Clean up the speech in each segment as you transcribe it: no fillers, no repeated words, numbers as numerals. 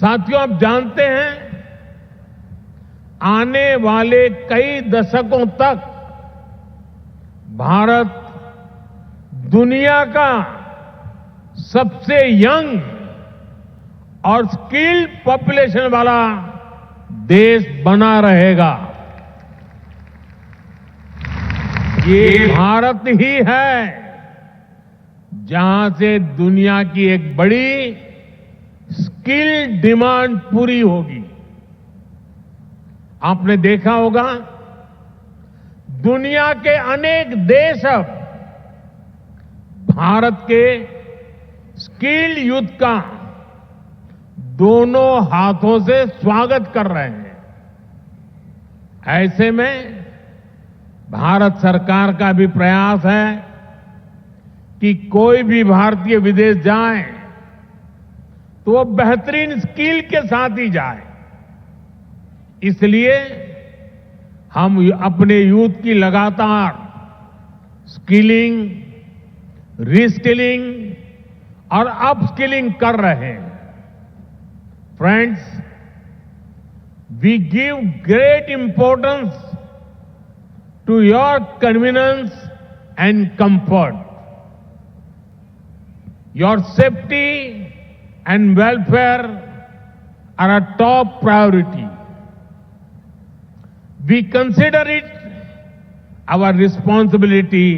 साथियों, आप जानते हैं, आने वाले कई दशकों तक भारत दुनिया का सबसे यंग और स्किल्ड पॉपुलेशन वाला देश बना रहेगा। ये भारत ही है जहां से दुनिया की एक बड़ी स्किल डिमांड पूरी होगी। आपने देखा होगा, दुनिया के अनेक देश अब भारत के स्किल यूथ का दोनों हाथों से स्वागत कर रहे हैं। ऐसे में भारत सरकार का भी प्रयास है कि कोई भी भारतीय विदेश जाए तो वो बेहतरीन स्किल के साथ ही जाए। इसलिए हम अपने यूथ की लगातार स्किलिंग, रीस्किलिंग और अपस्किलिंग कर रहे हैं। Friends, we give great importance to your convenience and comfort. Your safety and welfare are a top priority. We consider it our responsibility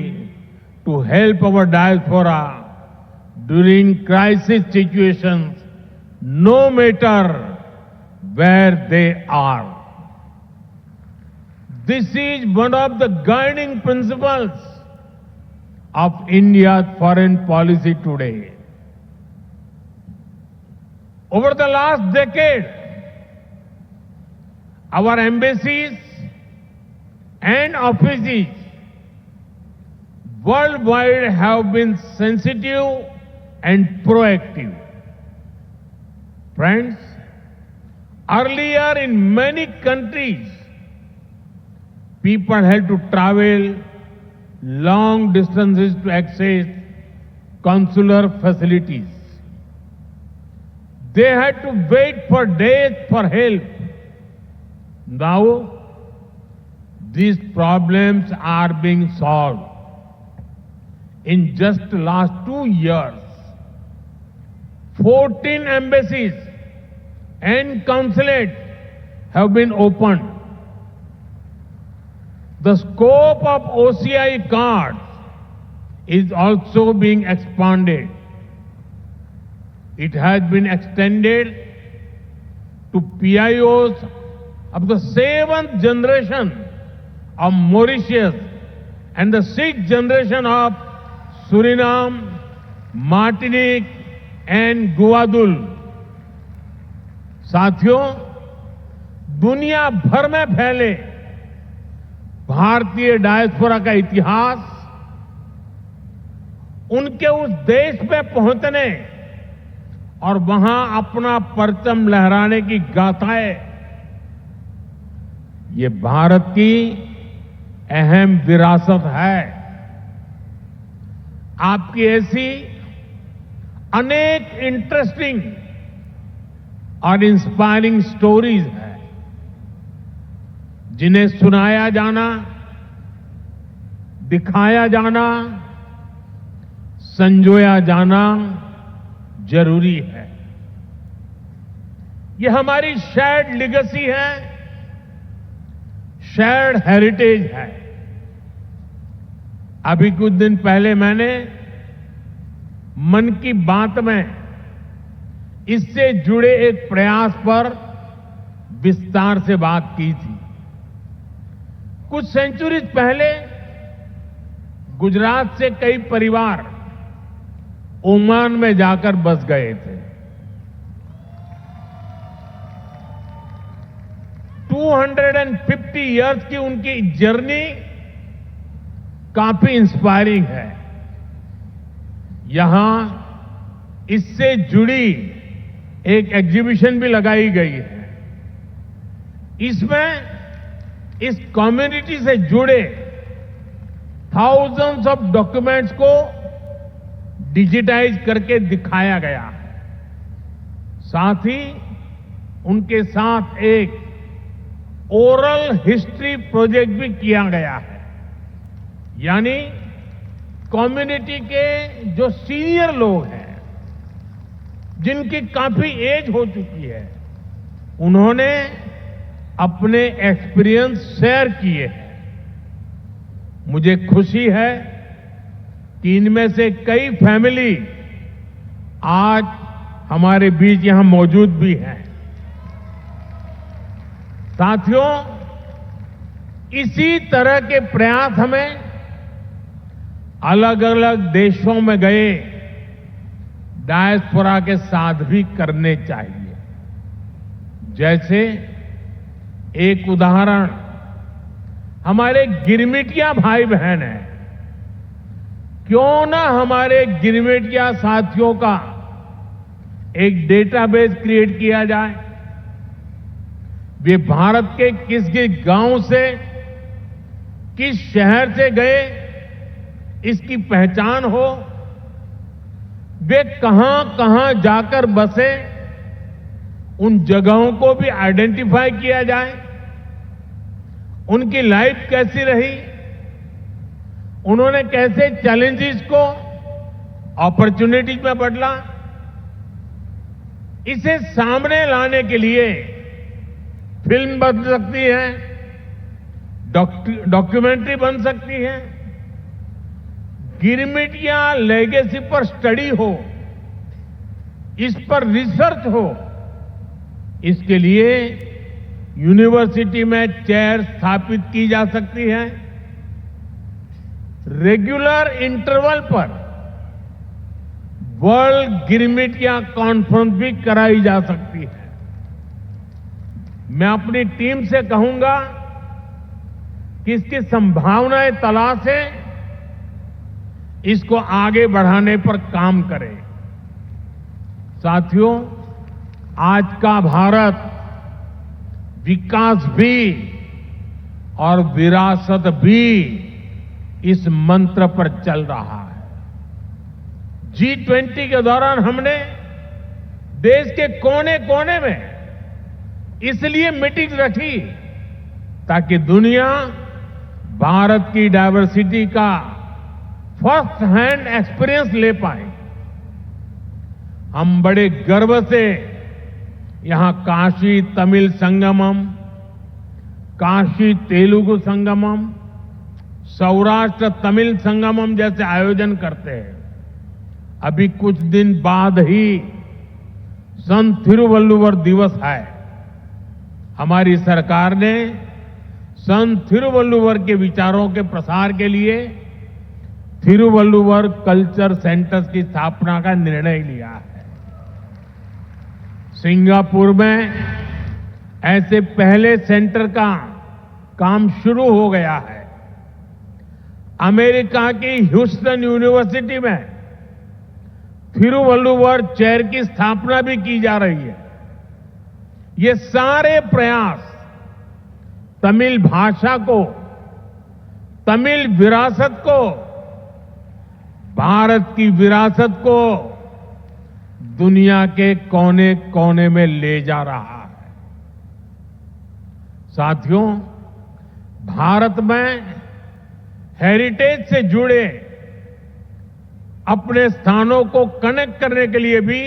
to help our diaspora during crisis situations, no matter where they are. This is one of the guiding principles of India's foreign policy today. Over the last decade, our embassies and offices worldwide have been sensitive and proactive. Friends, earlier in many countries, people had to travel long distances to access consular facilities. They had to wait for days for help. Now, these problems are being solved. In just the last 2 years, 14 embassies and consulates have been opened. The scope of OCI cards is also being expanded. It has been extended to PIOs of the 7th generation of Mauritius and the 6th generation of Suriname, Martinique and Guadeloupe. साथियों, दुनिया भर में फैले भारतीय diaspora का इतिहास उनके उस देश में पहुंचने और वहां अपना परचम लहराने की गाथाएं, ये भारत की अहम विरासत है। आपकी ऐसी अनेक इंटरेस्टिंग और इंस्पायरिंग स्टोरीज हैं जिन्हें सुनाया जाना, दिखाया जाना, संजोया जाना जरूरी है। ये हमारी शेयर्ड लेगेसी है, शेयर्ड हेरिटेज है। अभी कुछ दिन पहले मैंने मन की बात में इससे जुड़े एक प्रयास पर विस्तार से बात की थी। कुछ सेंचुरीज पहले गुजरात से कई परिवार ओमान में जाकर बस गए थे। 250 इयर्स की उनकी जर्नी काफी इंस्पायरिंग है। यहां इससे जुड़ी एक एग्जीबिशन भी लगाई गई है। इसमें इस कम्युनिटी से जुड़े थाउजेंड्स ऑफ डॉक्यूमेंट्स को डिजिटाइज करके दिखाया गया है। साथ ही उनके साथ एक ओरल हिस्ट्री प्रोजेक्ट भी किया गया है। यानी कम्युनिटी के जो सीनियर लोग हैं, जिनकी काफी एज हो चुकी है, उन्होंने अपने एक्सपीरियंस शेयर किए हैं। मुझे खुशी है कि इनमें से कई फैमिली आज हमारे बीच यहां मौजूद भी हैं। साथियों, इसी तरह के प्रयास हमें अलग अलग देशों में गए डायस्पोरा के साथ भी करने चाहिए। जैसे एक उदाहरण हमारे गिरमिटिया भाई बहन हैं। क्यों ना हमारे गिरमिटिया साथियों का एक डेटाबेस क्रिएट किया जाए। वे भारत के किस किस गांव से, किस शहर से गए, इसकी पहचान हो। वे कहां कहां जाकर बसे, उन जगहों को भी आइडेंटिफाई किया जाए। उनकी लाइफ कैसी रही, उन्होंने कैसे चैलेंजेस को अपॉर्चुनिटीज में बदला। इसे सामने लाने के लिए फिल्म बन सकती है, डॉक्यूमेंट्री बन सकती है, गिरमिटिया लेगेसी पर स्टडी हो, इस पर रिसर्च हो। इसके लिए यूनिवर्सिटी में चेयर स्थापित की जा सकती है। रेगुलर इंटरवल पर वर्ल्ड गिरमिटिया कॉन्फ्रेंस भी कराई जा सकती है। मैं अपनी टीम से कहूंगा कि इसकी संभावनाएं तलाशें, इसको आगे बढ़ाने पर काम करें। साथियों, आज का भारत विकास भी और विरासत भी इस मंत्र पर चल रहा है। G20 के दौरान हमने देश के कोने कोने में इसलिए मीटिंग रखी ताकि दुनिया भारत की डायवर्सिटी का फर्स्ट हैंड एक्सपीरियंस ले पाए। हम बड़े गर्व से यहां काशी तमिल संगमम, काशी तेलुगु संगमम, सौराष्ट्र तमिल संगमम जैसे आयोजन करते हैं। अभी कुछ दिन बाद ही संत थिरुवल्लुवर दिवस है। हमारी सरकार ने संत थिरुवल्लुवर के विचारों के प्रसार के लिए थिरुवल्लुवर कल्चर सेंटर्स की स्थापना का निर्णय लिया है। सिंगापुर में ऐसे पहले सेंटर का काम शुरू हो गया है। अमेरिका की ह्यूस्टन यूनिवर्सिटी में थिरुवल्लुवर चेयर की स्थापना भी की जा रही है। ये सारे प्रयास तमिल भाषा को, तमिल विरासत को, भारत की विरासत को दुनिया के कोने कोने में ले जा रहा है। साथियों, भारत में हेरिटेज से जुड़े अपने स्थानों को कनेक्ट करने के लिए भी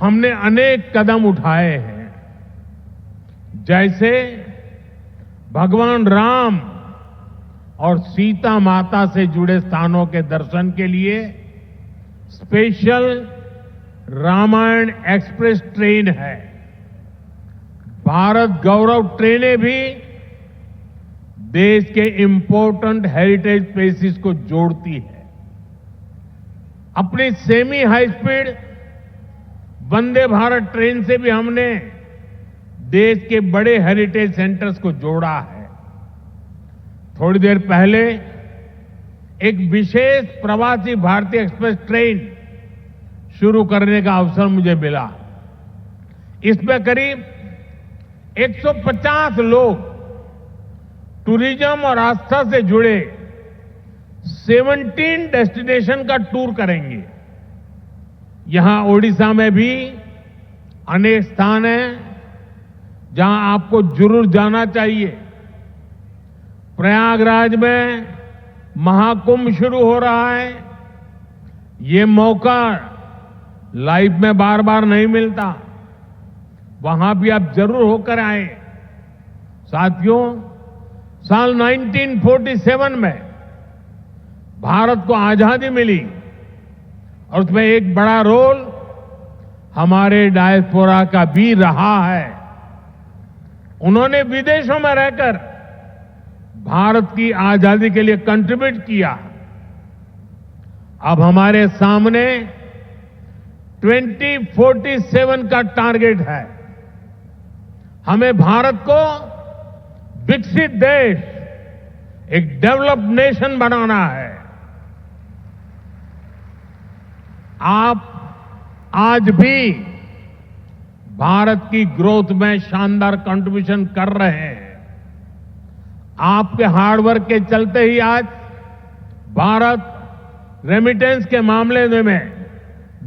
हमने अनेक कदम उठाए हैं। जैसे भगवान राम और सीता माता से जुड़े स्थानों के दर्शन के लिए स्पेशल रामायण एक्सप्रेस ट्रेन है। भारत गौरव ट्रेनें भी देश के इंपॉर्टेंट हेरिटेज प्लेसेस को जोड़ती है। अपनी semi high speed Vande Bharat train से भी हमने देश के बड़े हेरिटेज सेंटर्स को जोड़ा है। थोड़ी देर पहले एक विशेष प्रवासी भारतीय एक्सप्रेस ट्रेन शुरू करने का अवसर मुझे मिला। इसमें करीब 150 लोग टूरिज्म और आस्था से जुड़े 17 डेस्टिनेशन का टूर करेंगे। यहां ओडिशा में भी अनेक स्थान हैं जहां आपको जरूर जाना चाहिए। प्रयागराज में महाकुंभ शुरू हो रहा है। ये मौका लाइफ में बार बार नहीं मिलता। वहां भी आप जरूर होकर आए। साथियों, साल 1947 में भारत को आजादी मिली और उसमें एक बड़ा रोल हमारे डायस्पोरा का भी रहा है। उन्होंने विदेशों में रहकर भारत की आजादी के लिए कंट्रीब्यूट किया। अब हमारे सामने 2047 का टारगेट है। हमें भारत को विकसित देश, एक डेवलप्ड नेशन बनाना है। आप आज भी भारत की ग्रोथ में शानदार कंट्रीब्यूशन कर रहे हैं। आपके हार्डवर्क के चलते ही आज भारत रेमिटेंस के मामले में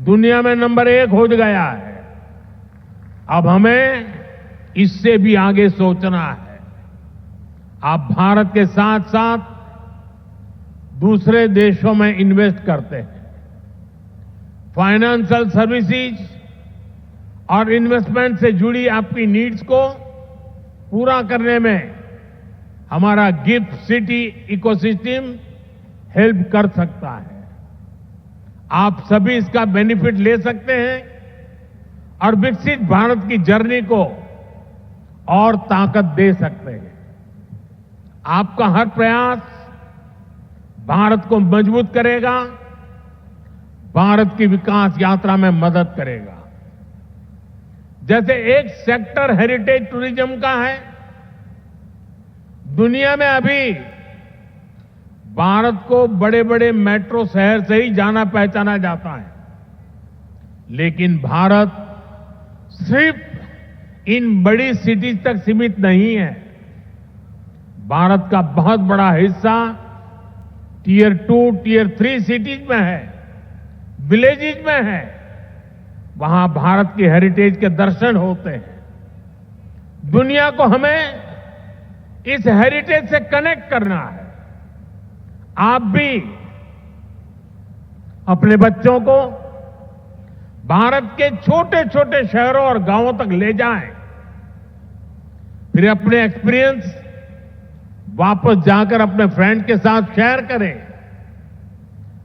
दुनिया में नंबर 1 हो गया है। अब हमें इससे भी आगे सोचना है। आप भारत के साथ साथ दूसरे देशों में इन्वेस्ट करते हैं। फाइनेंशियल सर्विसेज और इन्वेस्टमेंट से जुड़ी आपकी नीड्स को पूरा करने में हमारा गिफ्ट सिटी इकोसिस्टम हेल्प कर सकता है। आप सभी इसका बेनिफिट ले सकते हैं और विकसित भारत की जर्नी को और ताकत दे सकते हैं। आपका हर प्रयास भारत को मजबूत करेगा, भारत की विकास यात्रा में मदद करेगा। जैसे एक सेक्टर हेरिटेज टूरिज्म का है। दुनिया में अभी भारत को बड़े बड़े मेट्रो शहर से ही जाना पहचाना जाता है, लेकिन भारत सिर्फ इन बड़ी सिटीज तक सीमित नहीं है। भारत का बहुत बड़ा हिस्सा टियर 2, टियर 3 सिटीज में है, विलेजेज में है। वहां भारत की हेरिटेज के दर्शन होते हैं। दुनिया को हमें इस हेरिटेज से कनेक्ट करना है। आप भी अपने बच्चों को भारत के छोटे छोटे शहरों और गांवों तक ले जाएं, फिर अपने एक्सपीरियंस वापस जाकर अपने फ्रेंड के साथ शेयर करें।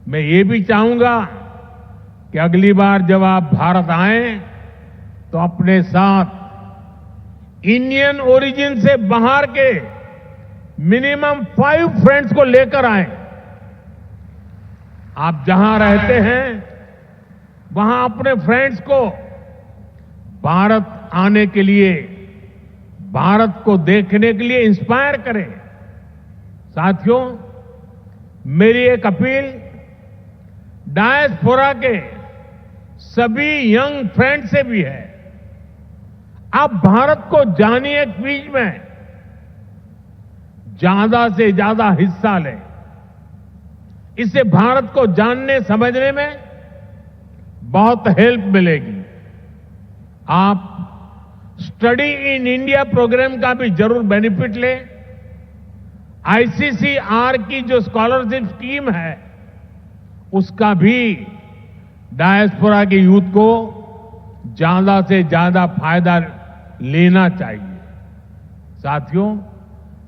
मैं ये भी चाहूंगा कि अगली बार जब आप भारत आएं तो अपने साथ इंडियन ओरिजिन से बाहर के मिनिमम 5 फ्रेंड्स को लेकर आएं। आप जहां रहते हैं वहां अपने फ्रेंड्स को भारत आने के लिए, भारत को देखने के लिए इंस्पायर करें। साथियों, मेरी एक अपील डायस्पोरा के सभी यंग फ्रेंड से भी है। आप भारत को जानिए, क्विज में ज्यादा से ज्यादा हिस्सा लें। इससे भारत को जानने समझने में बहुत हेल्प मिलेगी। आप स्टडी इन इंडिया प्रोग्राम का भी जरूर बेनिफिट लें। आईसीसीआर की जो स्कॉलरशिप स्कीम है उसका भी डायस्पोरा के यूथ को ज्यादा से ज्यादा फायदा लेना चाहिए। साथियों,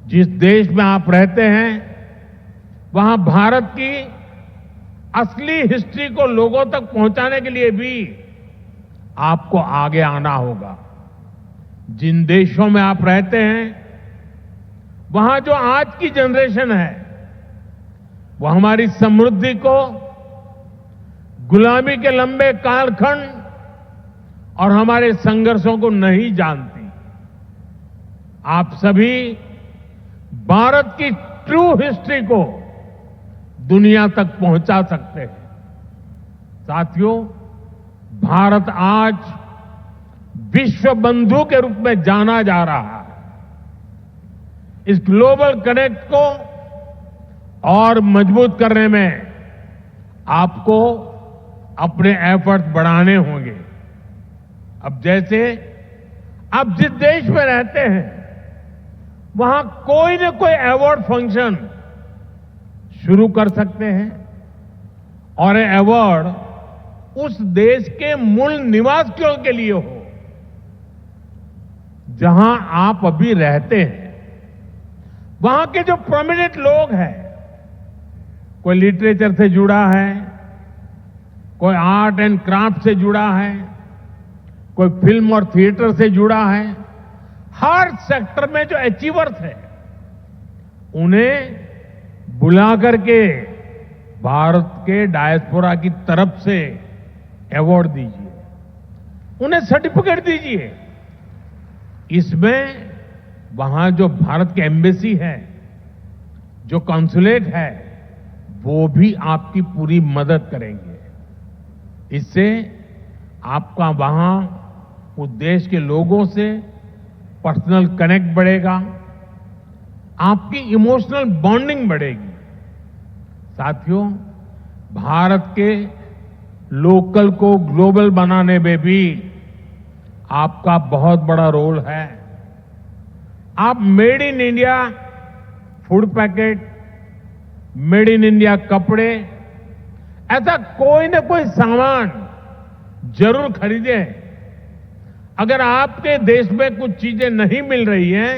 जिस देश में आप रहते हैं वहां भारत की असली हिस्ट्री को लोगों तक पहुंचाने के लिए भी आपको आगे आना होगा। जिन देशों में आप रहते हैं वहां जो आज की जनरेशन है वो हमारी समृद्धि को, गुलामी के लंबे कालखंड और हमारे संघर्षों को नहीं जानती। आप सभी भारत की ट्रू हिस्ट्री को दुनिया तक पहुंचा सकते हैं। साथियों, भारत आज विश्व बंधु के रूप में जाना जा रहा है। इस ग्लोबल कनेक्ट को और मजबूत करने में आपको अपने एफर्ट बढ़ाने होंगे। अब जैसे आप जिस देश में रहते हैं वहां कोई न कोई अवार्ड फंक्शन शुरू कर सकते हैं और ये अवार्ड उस देश के मूल निवासियों के लिए हो जहां आप अभी रहते हैं। वहां के जो प्रोमिनेंट लोग हैं, कोई लिटरेचर से जुड़ा है, कोई आर्ट एंड क्राफ्ट से जुड़ा है, कोई फिल्म और थिएटर से जुड़ा है, हर सेक्टर में जो अचीवर्स हैं उन्हें बुला करके भारत के डायस्पोरा की तरफ से अवार्ड दीजिए, उन्हें सर्टिफिकेट दीजिए। इसमें वहां जो भारत की एम्बेसी है, जो कॉन्सुलेट है, वो भी आपकी पूरी मदद करेंगे। इससे आपका वहां उस देश के लोगों से पर्सनल कनेक्ट बढ़ेगा, आपकी इमोशनल बॉन्डिंग बढ़ेगी। साथियों, भारत के लोकल को ग्लोबल बनाने में भी आपका बहुत बड़ा रोल है। आप made in India food packet, made in India कपड़े, ऐसा कोई न कोई सामान जरूर खरीदें। अगर आपके देश में कुछ चीजें नहीं मिल रही हैं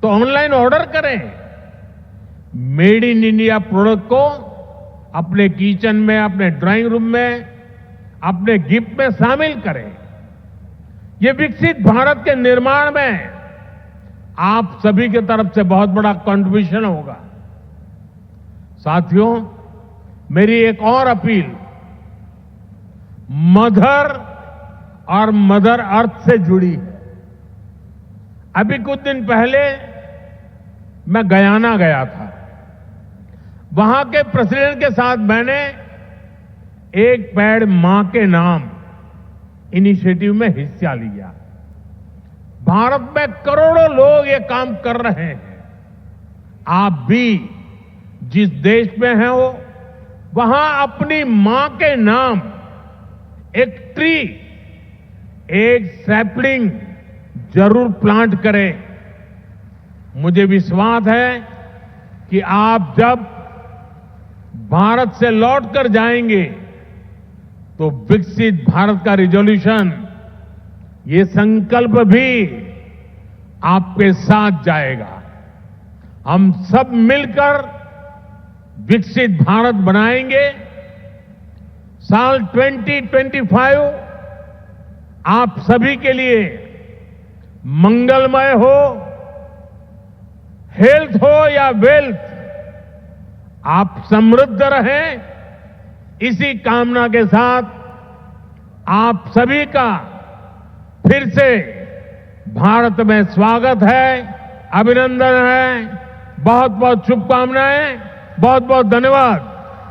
तो ऑनलाइन ऑर्डर करें। मेड इन इंडिया प्रोडक्ट को अपने किचन में, अपने ड्राइंग रूम में, अपने गिफ्ट में शामिल करें। ये विकसित भारत के निर्माण में आप सभी की तरफ से बहुत बड़ा कंट्रीब्यूशन होगा। साथियों, मेरी एक और अपील मदर और मदर अर्थ से जुड़ी है। अभी कुछ दिन पहले मैं गयाना गया था। वहां के प्रेसिडेंट के साथ मैंने एक पेड़ मां के नाम इनिशिएटिव में हिस्सा लिया। भारत में करोड़ों लोग ये काम कर रहे हैं। आप भी जिस देश में हैं वो वहां अपनी मां के नाम एक ट्री, एक सैपलिंग जरूर प्लांट करें। मुझे विश्वास है कि आप जब भारत से लौट कर जाएंगे तो विकसित भारत का रिजोल्यूशन, ये संकल्प भी आपके साथ जाएगा। हम सब मिलकर विकसित भारत बनाएंगे। साल 2025 आप सभी के लिए मंगलमय हो, हेल्थ हो या वेल्थ, आप समृद्ध रहें। इसी कामना के साथ आप सभी का फिर से भारत में स्वागत है, अभिनंदन है। बहुत बहुत शुभकामनाएं, बहुत बहुत धन्यवाद।